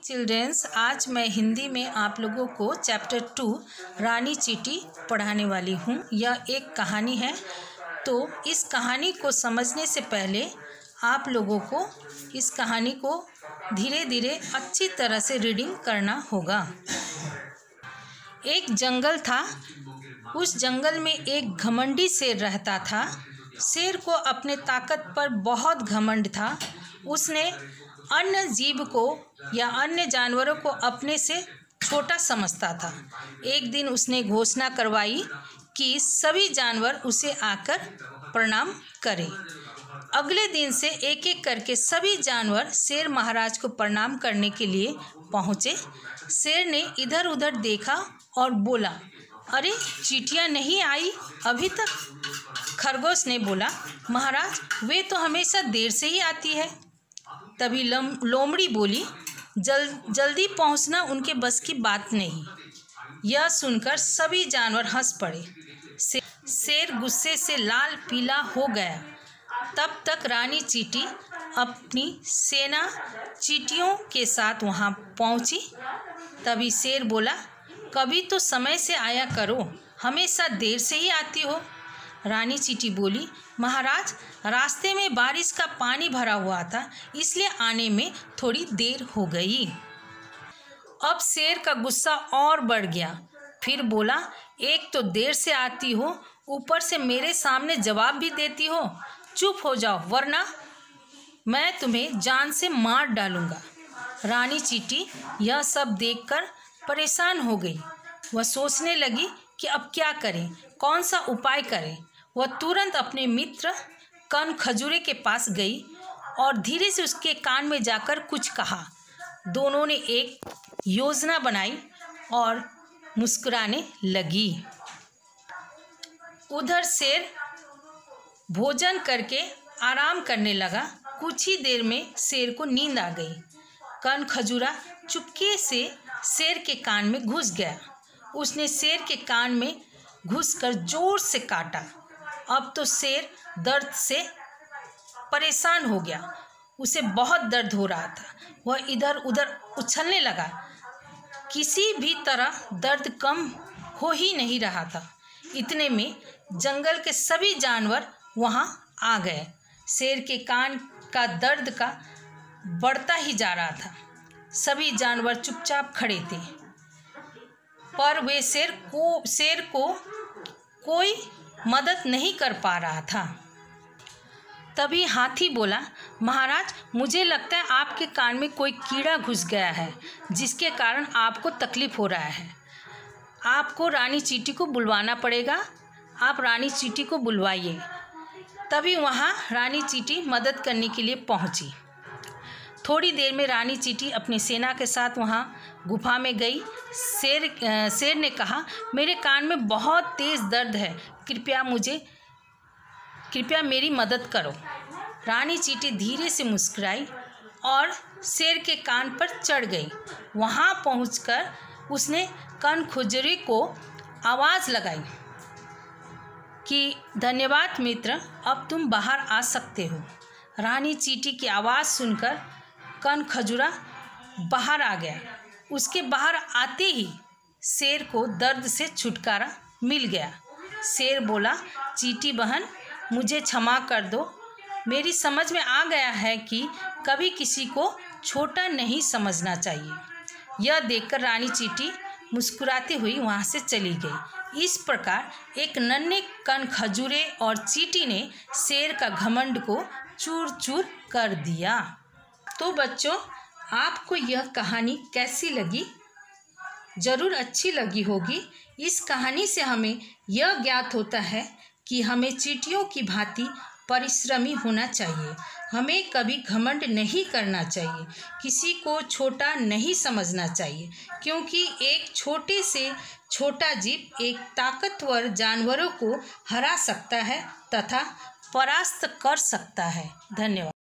Childrens, आज मैं हिंदी में आप लोगों को चैप्टर 2 रानी चींटी पढ़ाने वाली हूँ। यह एक कहानी है, तो इस कहानी को समझने से पहले आप लोगों को इस कहानी को धीरे धीरे अच्छी तरह से रीडिंग करना होगा। एक जंगल था। उस जंगल में एक घमंडी शेर रहता था। शेर को अपने ताकत पर बहुत घमंड था। उसने अन्य जीव को या अन्य जानवरों को अपने से छोटा समझता था। एक दिन उसने घोषणा करवाई कि सभी जानवर उसे आकर प्रणाम करें। अगले दिन से एक एक करके सभी जानवर शेर महाराज को प्रणाम करने के लिए पहुँचे। शेर ने इधर उधर देखा और बोला, अरे चींटियाँ नहीं आई अभी तक। खरगोश ने बोला, महाराज वे तो हमेशा देर से ही आती है। तभी लोमड़ी बोली, जल्दी पहुंचना उनके बस की बात नहीं। यह सुनकर सभी जानवर हंस पड़े। शेर गुस्से से लाल पीला हो गया। तब तक रानी चींटी अपनी सेना चींटियों के साथ वहां पहुंची। तभी शेर बोला, कभी तो समय से आया करो, हमेशा देर से ही आती हो। रानी चींटी बोली, महाराज रास्ते में बारिश का पानी भरा हुआ था, इसलिए आने में थोड़ी देर हो गई। अब शेर का गुस्सा और बढ़ गया। फिर बोला, एक तो देर से आती हो, ऊपर से मेरे सामने जवाब भी देती हो। चुप हो जाओ, वरना मैं तुम्हें जान से मार डालूंगा। रानी चींटी यह सब देखकर परेशान हो गई। वह सोचने लगी कि अब क्या करें, कौन सा उपाय करें। वह तुरंत अपने मित्र कन खजूरे के पास गई और धीरे से उसके कान में जाकर कुछ कहा। दोनों ने एक योजना बनाई और मुस्कुराने लगी। उधर शेर भोजन करके आराम करने लगा। कुछ ही देर में शेर को नींद आ गई। कन खजूरा चुपके से शेर के कान में घुस गया। उसने शेर के कान में घुसकर जोर से काटा। अब तो शेर दर्द से परेशान हो गया। उसे बहुत दर्द हो रहा था। वह इधर उधर उछलने लगा। किसी भी तरह दर्द कम हो ही नहीं रहा था। इतने में जंगल के सभी जानवर वहां आ गए। शेर के कान का दर्द का बढ़ता ही जा रहा था। सभी जानवर चुपचाप खड़े थे, पर वे शेर को कोई मदद नहीं कर पा रहा था। तभी हाथी बोला, महाराज मुझे लगता है आपके कान में कोई कीड़ा घुस गया है, जिसके कारण आपको तकलीफ हो रहा है। आपको रानी चींटी को बुलवाना पड़ेगा। आप रानी चींटी को बुलवाइए। तभी वहाँ रानी चींटी मदद करने के लिए पहुँची। थोड़ी देर में रानी चींटी अपनी सेना के साथ वहाँ गुफा में गई। शेर ने कहा, मेरे कान में बहुत तेज़ दर्द है, कृपया मेरी मदद करो। रानी चींटी धीरे से मुस्कुराई और शेर के कान पर चढ़ गई। वहाँ पहुंचकर उसने कन खजूरे को आवाज़ लगाई कि धन्यवाद मित्र, अब तुम बाहर आ सकते हो। रानी चींटी की आवाज़ सुनकर कन खजूरा बाहर आ गया। उसके बाहर आते ही शेर को दर्द से छुटकारा मिल गया। शेर बोला, चींटी बहन मुझे क्षमा कर दो। मेरी समझ में आ गया है कि कभी किसी को छोटा नहीं समझना चाहिए। यह देखकर रानी चींटी मुस्कुराती हुई वहाँ से चली गई। इस प्रकार एक नन्हे कन खजूरे और चींटी ने शेर का घमंड को चूर चूर कर दिया। तो बच्चों, आपको यह कहानी कैसी लगी? ज़रूर अच्छी लगी होगी। इस कहानी से हमें यह ज्ञात होता है कि हमें चींटियों की भांति परिश्रमी होना चाहिए। हमें कभी घमंड नहीं करना चाहिए। किसी को छोटा नहीं समझना चाहिए, क्योंकि एक छोटे से छोटा जीव एक ताकतवर जानवरों को हरा सकता है तथा परास्त कर सकता है। धन्यवाद।